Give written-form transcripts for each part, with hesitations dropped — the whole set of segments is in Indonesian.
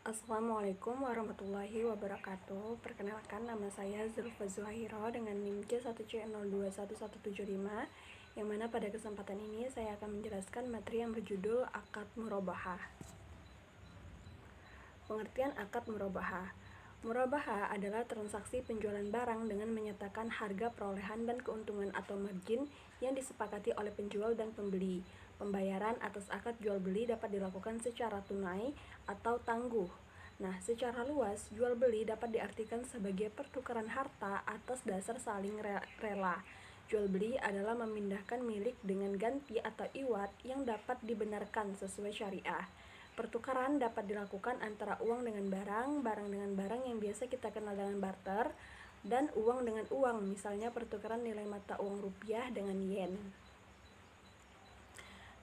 Assalamualaikum warahmatullahi wabarakatuh. Perkenalkan, nama saya Zulfa Zuhairo dengan NIM C1C021175, yang mana pada kesempatan ini saya akan menjelaskan materi yang berjudul Akad Murabahah. Pengertian akad murabahah. Murabahah adalah transaksi penjualan barang dengan menyatakan harga perolehan dan keuntungan atau margin yang disepakati oleh penjual dan pembeli. Pembayaran atas akad jual beli dapat dilakukan secara tunai atau tangguh. Nah, secara luas, jual beli dapat diartikan sebagai pertukaran harta atas dasar saling rela. Jual beli adalah memindahkan milik dengan ganti atau iwat yang dapat dibenarkan sesuai syariah. Pertukaran dapat dilakukan antara uang dengan barang, barang dengan barang yang biasa kita kenal dengan barter, dan uang dengan uang, misalnya pertukaran nilai mata uang rupiah dengan yen.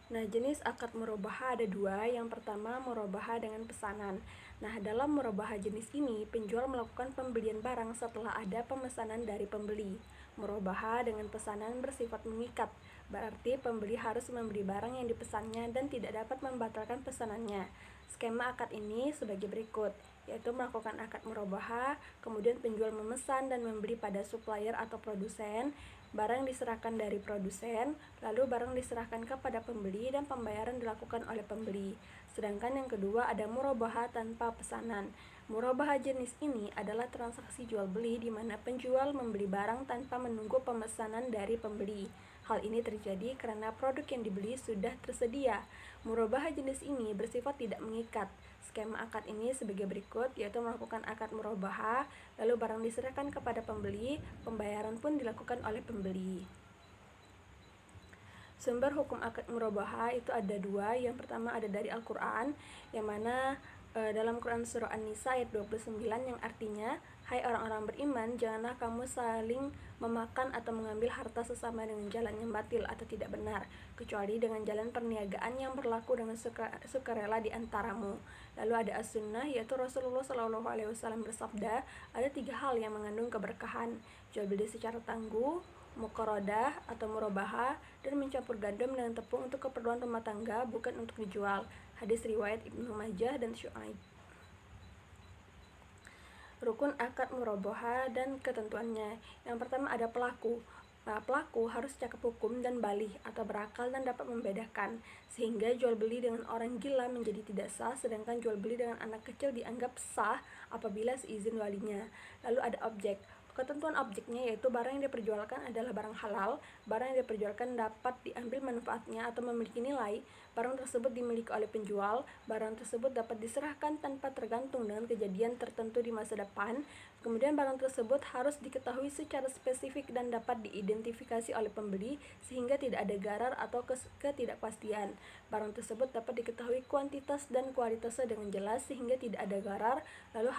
Nah, jenis akad murabahah ada dua. Yang pertama, murabahah dengan pesanan. Nah, dalam murabahah jenis ini, penjual melakukan pembelian barang setelah ada pemesanan dari pembeli. Murabahah dengan pesanan bersifat mengikat, berarti pembeli harus membeli barang yang dipesannya dan tidak dapat membatalkan pesanannya. Skema akad ini sebagai berikut, yaitu melakukan akad murabahah, kemudian penjual memesan dan membeli pada supplier atau produsen, barang diserahkan dari produsen, lalu barang diserahkan kepada pembeli dan pembayaran dilakukan oleh pembeli. Sedangkan yang kedua ada murabahah tanpa pesanan. Murabahah jenis ini adalah transaksi jual beli di mana penjual membeli barang tanpa menunggu pemesanan dari pembeli. Hal ini terjadi karena produk yang dibeli sudah tersedia. Murabahah jenis ini bersifat tidak mengikat. Skema akad ini sebagai berikut, yaitu melakukan akad murabahah, lalu barang diserahkan kepada pembeli, pembayaran pun dilakukan oleh pembeli. Sumber hukum akad murabahah itu ada dua. Yang pertama ada dari Al-Quran, yang mana dalam Quran Surah An-Nisa ayat 29 yang artinya, hai orang-orang beriman, janganlah kamu saling memakan atau mengambil harta sesama dengan jalan yang batil atau tidak benar, kecuali dengan jalan perniagaan yang berlaku dengan sukarela di antaramu. Lalu ada as-sunnah, yaitu Rasulullah SAW bersabda, ada tiga hal yang mengandung keberkahan: jual beli secara tangguh, muqaradah atau murabahah, dan mencampur gandum dengan tepung untuk keperluan rumah tangga, bukan untuk dijual. Hadis riwayat Ibnu Majah dan Syu'aib. Rukun akad murabahah dan ketentuannya. Yang pertama ada pelaku. Nah, pelaku harus cakap hukum dan baligh atau berakal dan dapat membedakan, sehingga jual beli dengan orang gila menjadi tidak sah, sedangkan jual beli dengan anak kecil dianggap sah apabila seizin walinya. Lalu ada objek. Ketentuan objeknya yaitu barang yang diperjualkan adalah barang halal, barang yang diperjualkan dapat diambil manfaatnya atau memiliki nilai, barang tersebut dimiliki oleh penjual, barang tersebut dapat diserahkan tanpa tergantung dengan kejadian tertentu di masa depan, kemudian barang tersebut harus diketahui secara spesifik dan dapat diidentifikasi oleh pembeli sehingga tidak ada garar atau ketidakpastian. Barang tersebut dapat diketahui kuantitas dan kualitasnya dengan jelas sehingga tidak ada garar, lalu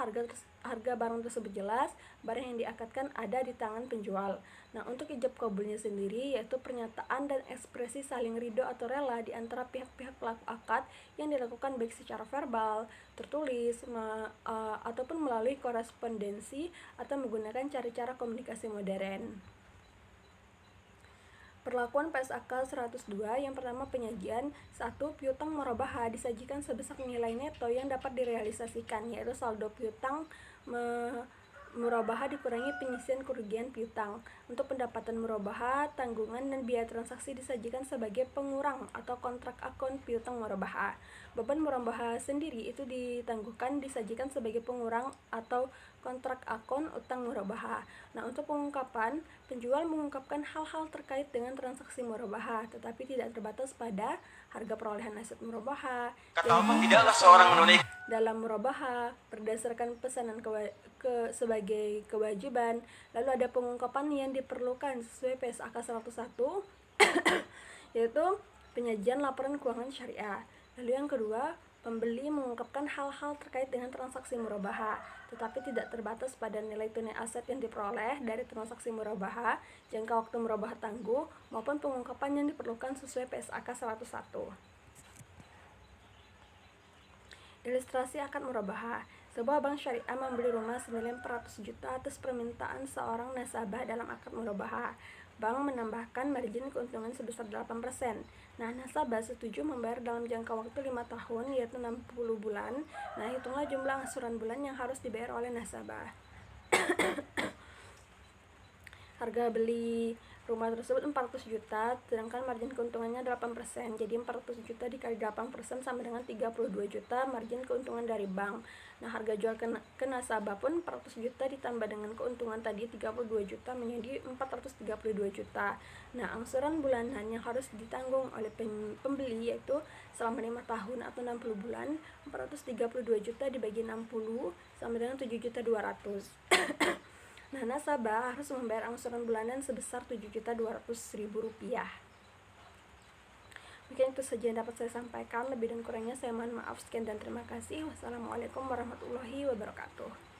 harga barang tersebut jelas, barang yang diakadkan ada di tangan penjual. Nah, untuk ijab kabulnya sendiri yaitu pernyataan dan ekspresi saling ridho atau rela di antara pihak-pihak pelaku akad yang dilakukan baik secara verbal, tertulis, ataupun melalui korespondensi atau menggunakan cara-cara komunikasi modern. Perlakuan PSAK 102, yang pertama penyajian. 1. Piutang murabahah disajikan sebesar nilai neto yang dapat direalisasikan, yaitu saldo piutang murabahah dikurangi penyisian kerugian piutang. Untuk pendapatan murabahah, tanggungan dan biaya transaksi disajikan sebagai pengurang atau kontrak akun piutang murabahah. Beban murabahah sendiri itu disajikan sebagai pengurang atau kontrak akun utang murabahah. Nah, untuk pengungkapan, penjual mengungkapkan hal-hal terkait dengan transaksi murabahah, tetapi tidak terbatas pada harga perolehan aset murabahah, Tidaklah seorang menunaikan dalam murabahah berdasarkan pesanan sebagai kewajiban. Lalu ada pengungkapan yang diperlukan sesuai PSAK 101 yaitu penyajian laporan keuangan syariah. Lalu yang kedua, pembeli mengungkapkan hal-hal terkait dengan transaksi murabahah, tetapi tidak terbatas pada nilai tunai aset yang diperoleh dari transaksi murabahah, jangka waktu murabahah tangguh, maupun pengungkapan yang diperlukan sesuai PSAK 101. Ilustrasi akad murabahah. Sebuah bank syariah membeli rumah senilai 400 juta atas permintaan seorang nasabah dalam akad murabahah. bank menambahkan margin keuntungan sebesar 8%. Nah, nasabah setuju membayar dalam jangka waktu 5 tahun, yaitu 60 bulan. Nah, hitunglah jumlah angsuran bulan yang harus dibayar oleh nasabah. Harga beli rumah tersebut 400 juta, sedangkan margin keuntungannya 8%. Jadi 400 juta dikali 8% sama dengan 32 juta margin keuntungan dari bank. Nah, harga jual ke nasabah pun 400 juta ditambah dengan keuntungan tadi 32 juta menjadi 432 juta. Nah, angsuran bulanan yang harus ditanggung oleh pembeli yaitu selama 5 tahun atau 60 bulan, 432 juta dibagi 60 sama dengan 7.200.000. Nah, nasabah harus membayar angsuran bulanan sebesar Rp7.200.000. Mungkin itu saja yang dapat saya sampaikan. Lebih dan kurangnya saya mohon maaf. Sekian dan terima kasih. Wassalamualaikum warahmatullahi wabarakatuh.